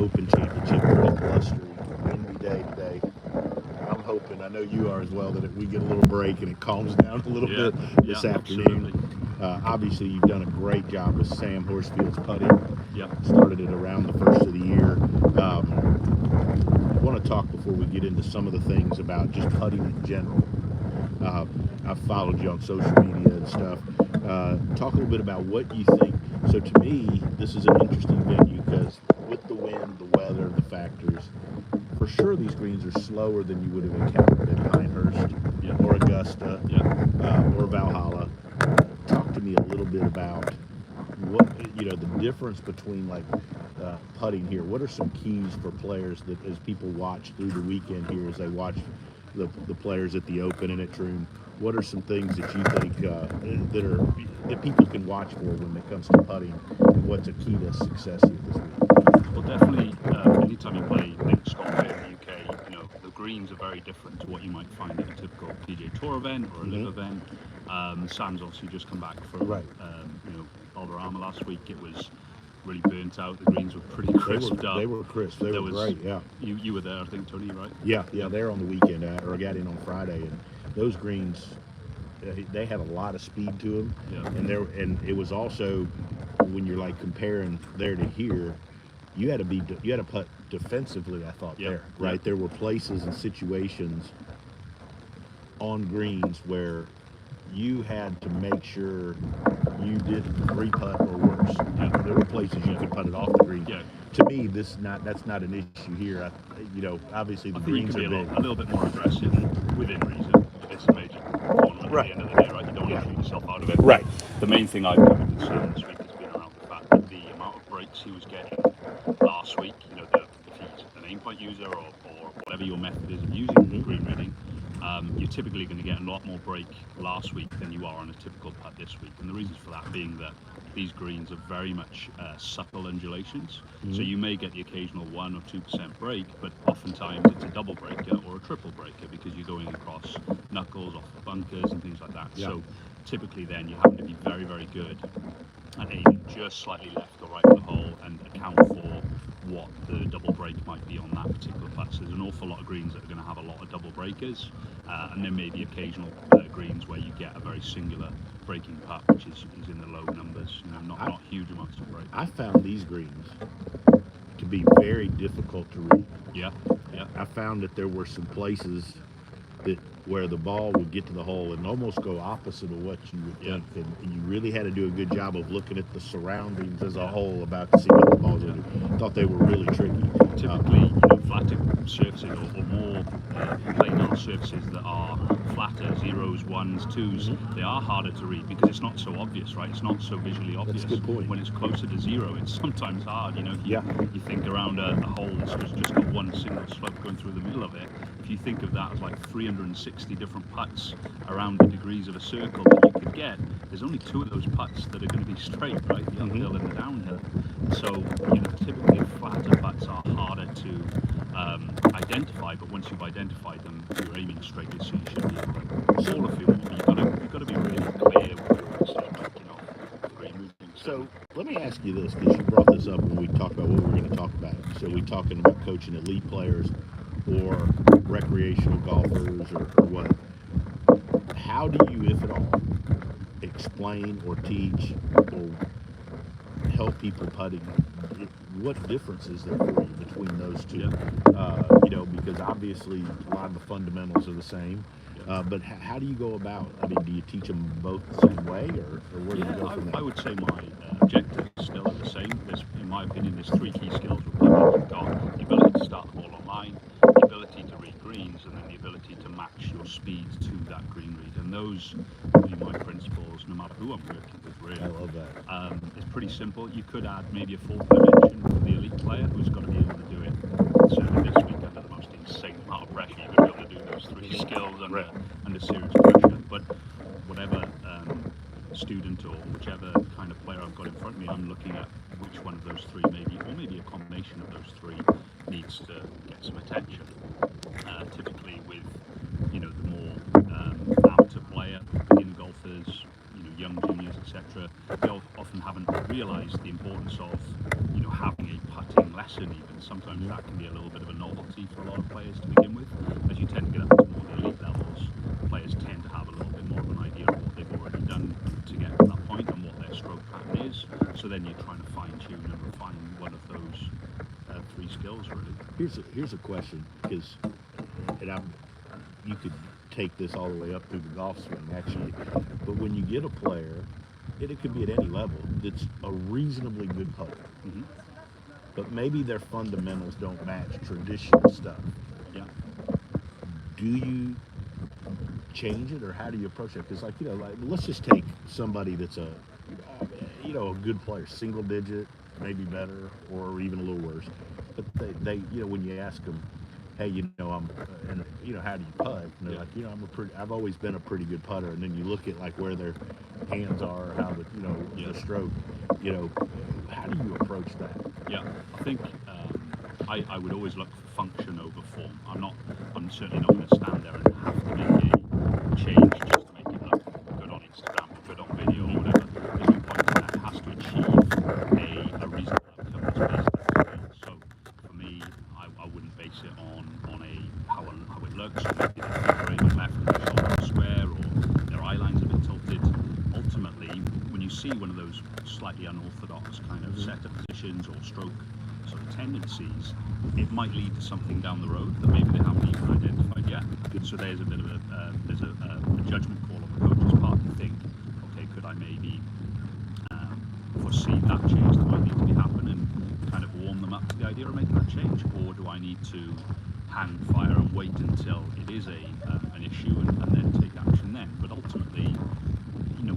Open Championship, pretty blustery, windy day today. I'm hoping, I know you are as well, that we get a little break and it calms down a little bit this afternoon. Obviously, you've done a great job with Sam Horsfield's putting. Started it around the first of the year. I want to talk before we get into some of the things about just putting in general. I've followed you on social media and stuff. Talk a little bit about what you think. So to me, this is an interesting venue because with the wind, the weather, the factors, for sure these greens are slower than you would have encountered at Pinehurst or Augusta or Valhalla. Talk to me a little bit about what, the difference between putting here. What are some keys for players that as people watch through the weekend here, as they watch the players at the Open and at Troon, what are some things that you think that people can watch for when it comes to putting, and what's a key to success here this week? Well, definitely, anytime you play links golf here in the UK, the greens are very different to what you might find at a typical PGA Tour event or a live event. Sam's obviously just come back from Valderrama last week. It was really burnt out. The greens were pretty crisped up. They were crisp. They were great. Yeah. You were there, I think, Tony, right? Yeah. They were on the weekend, or I got in on Friday, and those greens, they had a lot of speed to them. Yeah. And it was also, when you're comparing there to here, you had to putt defensively. I thought there, right? There were places and situations on greens where you had to make sure you didn't re-putt or worse. There were places you could putt it off the green. To me, that's not an issue here. Obviously the greens are big. A little bit more aggressive within reason. It's a major tournament at the end of the day, right? You don't want to shoot yourself out of it. Right. The main thing I've covered with Sam this week has been around the fact that the amount of breaks he was getting last week, if he's an aim point user or whatever your method is of using green reading, you're typically going to get a lot more break last week than you are on a typical putt this week. And the reasons for that being that these greens are very much subtle undulations. So you may get the occasional 1 or 2% break, but oftentimes it's a double breaker or a triple breaker because you're going across knuckles, off the bunkers and things like that. So typically then you have to be very, very good at aiming just slightly left or right of the hole and account for what the double break might be on that particular putt. So there's an awful lot of greens that are going to have a lot of double breakers, and there may be occasional greens where you get a very singular breaking putt, which is in the low numbers, not huge amounts of break. I found these greens to be very difficult to read. Yeah. I found that there were some places where the ball would get to the hole and almost go opposite of what you would think, and you really had to do a good job of looking at the surroundings as a whole about to see what the balls would do. I thought they were really tricky. Typically, flatter surfaces or more planar surfaces that are flatter, zeros, ones, twos, they are harder to read because it's not so obvious, right? It's not so visually obvious. That's a good point. When it's closer to zero, it's sometimes hard. If you think around a hole that's just got one single slope going through the middle of it, if you think of that as 360 different putts around the degrees of a circle that you could get, there's only 2 of those putts that are going to be straight, right? The uphill and the downhill. So, typically flatter putts are harder to identify, but once you've identified them, you're aiming straightly, so you should be able to solve a few more. You've got to be really clear with your decision making of green moving. So let me ask you this, because you brought this up when we talked about what we're going to talk about. So we're talking about coaching elite players or recreational golfers or what. How do you, if at all, explain or teach or help people putting? What difference is there for you between those two? Because obviously a lot of the fundamentals are the same. But how do you go about? Do you teach them both the same way, or where do you go from there? I would say my objectives still are the same. In my opinion, there's 3 key skills with putting. You've got the ability to start the ball online, the ability to read greens, and then the ability to match your speed to that green read. And those would be my principles, no matter who I'm working with, really. I love that. It's pretty simple. You could add maybe a 4th dimension for the elite player who's got to be able to do it. Certainly this week under the most insane amount of pressure, you've got to be able to do those 3 skills under serious pressure. But whatever student or whichever kind of player I've got in front of me, I'm looking at which one of those 3 maybe, or maybe a combination of those 3 needs to get some attention. Typically with, the more amateur player, beginner golfers, young juniors, etc., they often haven't realised the importance of, having a putting lesson even. Sometimes that can be a little bit of a novelty for a lot of players to begin with. As you tend to get up to more the elite levels, players tend to have a little bit more of an idea of what they've already done to get to that point and what their stroke pattern is. So then you're trying to fine tune and refine one of those 3 skills really. Here's a question, because you could take this all the way up through the golf swing actually, but when you get a player, it could be at any level, that's a reasonably good putter, but maybe their fundamentals don't match traditional stuff. Yeah. Do you change it, or how do you approach it? Because, like, let's just take somebody that's a good player, single digit, maybe better, or even a little worse, but they when you ask them, hey, I'm how do you putt? And they're like, I've always been a pretty good putter. And then you look at like where their hands are, how the stroke, how do you approach that? Yeah, I think I would always look for function over form. I'm certainly not going to stand there and have to make a change just to make it look good on Instagram or good on video or whatever. There's no point in that. It has to achieve a reasonable outcome that's based on skill. So for me, I wouldn't base it on how it looks, or maybe they're aiming left and they're short or square, or their eye line's a bit tilted. Ultimately, when you see one of those slightly unorthodox kind of setup positions or stroke sort of tendencies, it might lead to something down the road that maybe they haven't even identified yet. So there's a bit of a judgment call on the coach's part to think, okay, could I maybe foresee that change that might need to be happening and kind of warm them up to the idea of making that change, or do I need to hang fire and wait until it is an issue and then take action then? But ultimately,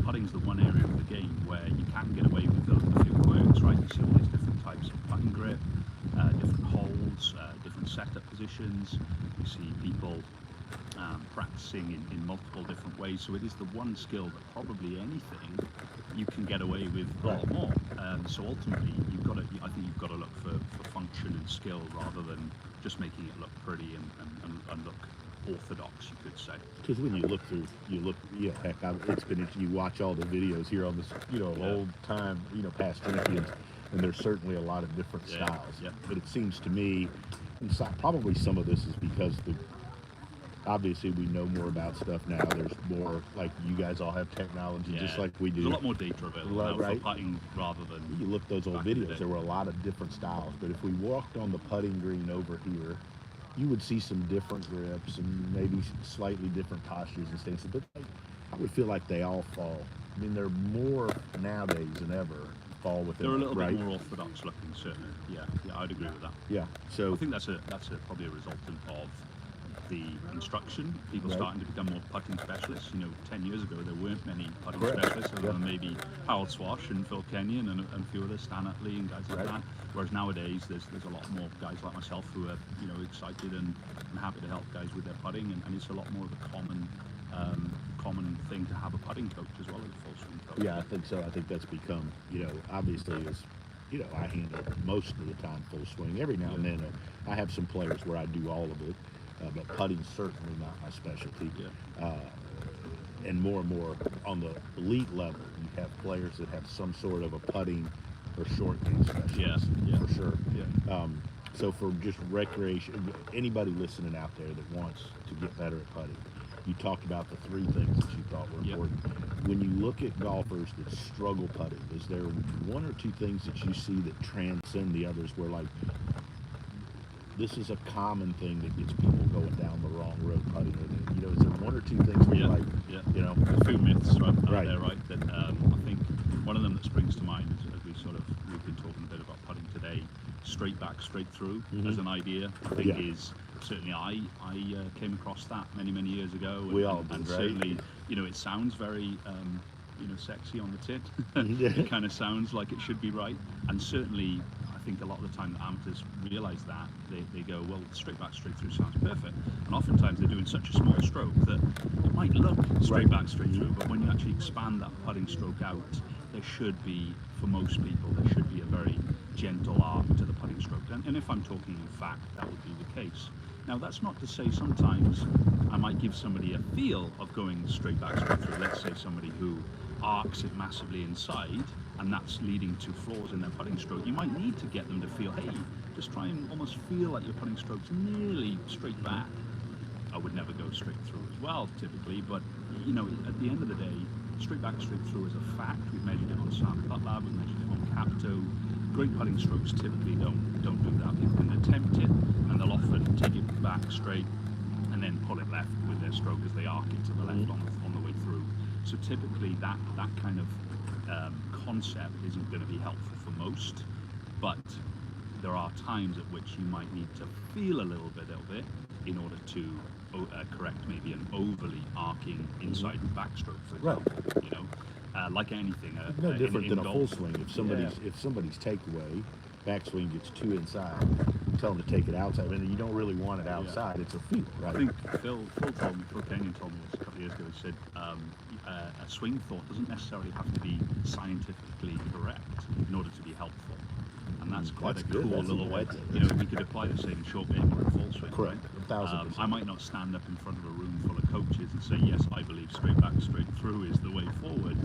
putting's the one area of the game where you can get away with a few quirks, right? You see all these different types of putting grip, different holds, different setup positions. You see people practicing in multiple different ways. So it is the one skill that probably anything you can get away with a lot more. So ultimately, I think you've got to look for function and skill rather than just making it look pretty and look orthodox, you could say. Because when you look, heck, it's been, you watch all the videos here on this, old time, past champions, and there's certainly a lot of different styles. Yeah. But it seems to me, and probably some of this is because obviously we know more about stuff now. There's more, like, you guys all have technology just like we do. There's a lot more data available now for putting rather than... You look at those old videos, there were a lot of different styles, but if we walked on the putting green over here, you would see some different grips and maybe slightly different postures and stances, but I would feel like they all fall. I mean, they're more nowadays than ever fall within. They're a little bit more orthodox looking, certainly. Yeah, I'd agree with that. Yeah, so I think that's probably a resultant of the instruction. People starting to become more putting specialists. 10 years ago there weren't many putting specialists other than maybe Howell Swash and Phil Kenyon and a few others, Stan Utley and guys like that. Whereas nowadays there's a lot more guys like myself who are excited and happy to help guys with their putting, and it's a lot more of a common thing to have a putting coach as well as a full swing coach. Yeah, I think so. I think that's become, obviously as I handle most of the time full swing. Every now and then I have some players where I do all of it. But putting's certainly not my specialty. And more on the elite level, you have players that have some sort of a putting or short game specialist. For sure. So for just recreation, anybody listening out there that wants to get better at putting, you talked about the 3 things that you thought were important. When you look at golfers that struggle putting, is there 1 or 2 things that you see that transcend the others, where, like, this is a common thing that gets people going down the wrong road putting? Is there 1 or 2 things where you're like, a few myths out there, right? That I think one of them that springs to mind is, as we've been talking a bit about putting today, straight back, straight through as an idea. I think is certainly I came across that many years ago. We all did, and right? certainly, it sounds very sexy on the tin. It kind of sounds like it should be right, and certainly I think a lot of the time the amateurs realise that they go, well, straight back, straight through sounds perfect, and oftentimes they're doing such a small stroke that it might look straight back, straight through, but when you actually expand that putting stroke out, there should be, for most people, there should be a very gentle arc to the putting stroke, and if I'm talking in fact, that would be the case. Now, that's not to say sometimes I might give somebody a feel of going straight back, straight through. Let's say somebody who arcs it massively inside, and that's leading to flaws in their putting stroke. You might need to get them to feel, hey, just try and almost feel like your putting stroke's nearly straight back. I would never go straight through as well, typically, but you know, at the end of the day, straight back, straight through is a fact. We've measured it on Sam Putt Lab, we've measured it on Capto. Great putting strokes typically don't do that. People can attempt it, and they'll often take it back straight and then pull it left with their stroke as they arc it to the left on the way through. So typically that kind of concept isn't going to be helpful for most, but there are times at which you might need to feel a little bit of it in order to correct maybe an overly arcing inside backstroke, for example. Right. You know, like anything. No different than a full golf. swing. If somebody's takeaway backswing gets too inside, tell them to take it outside. I mean, you don't really want it outside. It's a feel, right? I think Phil told me, Phil Kenyon told me this a couple of years ago. He said a swing thought doesn't necessarily have to be scientifically correct in order to be helpful. And that's quite a cool little way. You know, we could apply the same in short game or a full swing. Correct. Right? 1,000%. I might not stand up in front of a room full of coaches and say, yes, I believe straight back, straight through is the way forward.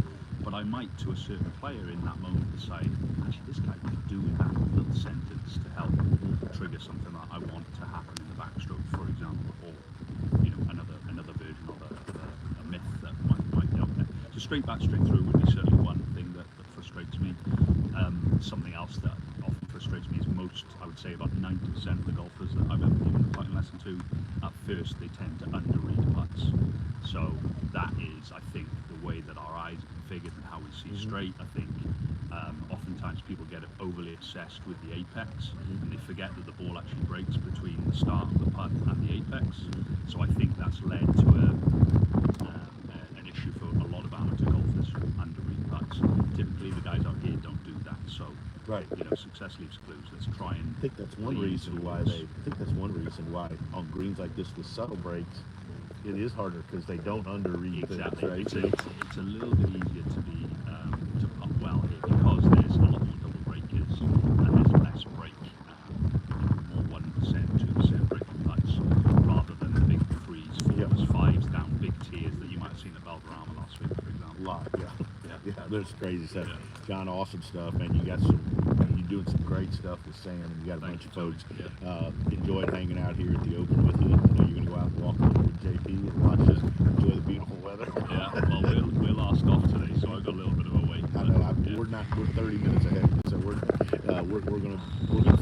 But I might, to a certain player in that moment, decide, actually, this guy could do with that little sentence to help trigger something that I want to happen in the backstroke, for example, or you know, another version of a myth that might be out there. So straight back, straight through would be certainly one thing that frustrates me. Something else that often frustrates me is I would say about 90% of the golfers that I've ever given a putting lesson to, at first they tend to underread putts. So that is, I think, the way that our eyes are configured and how we see straight. I think oftentimes people get overly obsessed with the apex and they forget that the ball actually breaks between the start of the putt and the apex. So I think that's led to an issue for a lot of amateur golfers who underread putts. Typically the guys out here don't do that. So right. You know, success leaves clues. Let's try and. I think that's one reason why on greens like this with subtle breaks, it is harder because they don't underread exactly. things, right? It's a little bit easier to be to putt well here because there's a lot more double breakers and there's less break, more 1%, 2% breaking putts rather than the big 3s, 4s, 5s down big tiers that you might have seen at Valderrama last week, for example. Yeah, that's crazy stuff. Yeah. John, awesome stuff, man. You're doing some great stuff with Sam, and you got a bunch of folks. Enjoyed hanging out here at the Open with you. I know you're going to go out and walk over with JP and watch us enjoy the beautiful weather. Yeah, well, we're last off today, so I've got a little bit of a wait. I know. We're 30 minutes ahead, so we're gonna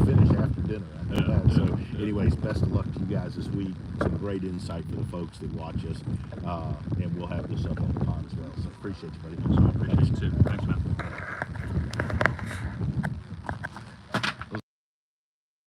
finish after dinner. I know that. So, anyways, best of luck to you guys this week. Some great insight for the folks that watch us, and we'll have this up on the pod as well. So appreciate you, buddy. So I appreciate you too. Thanks, man.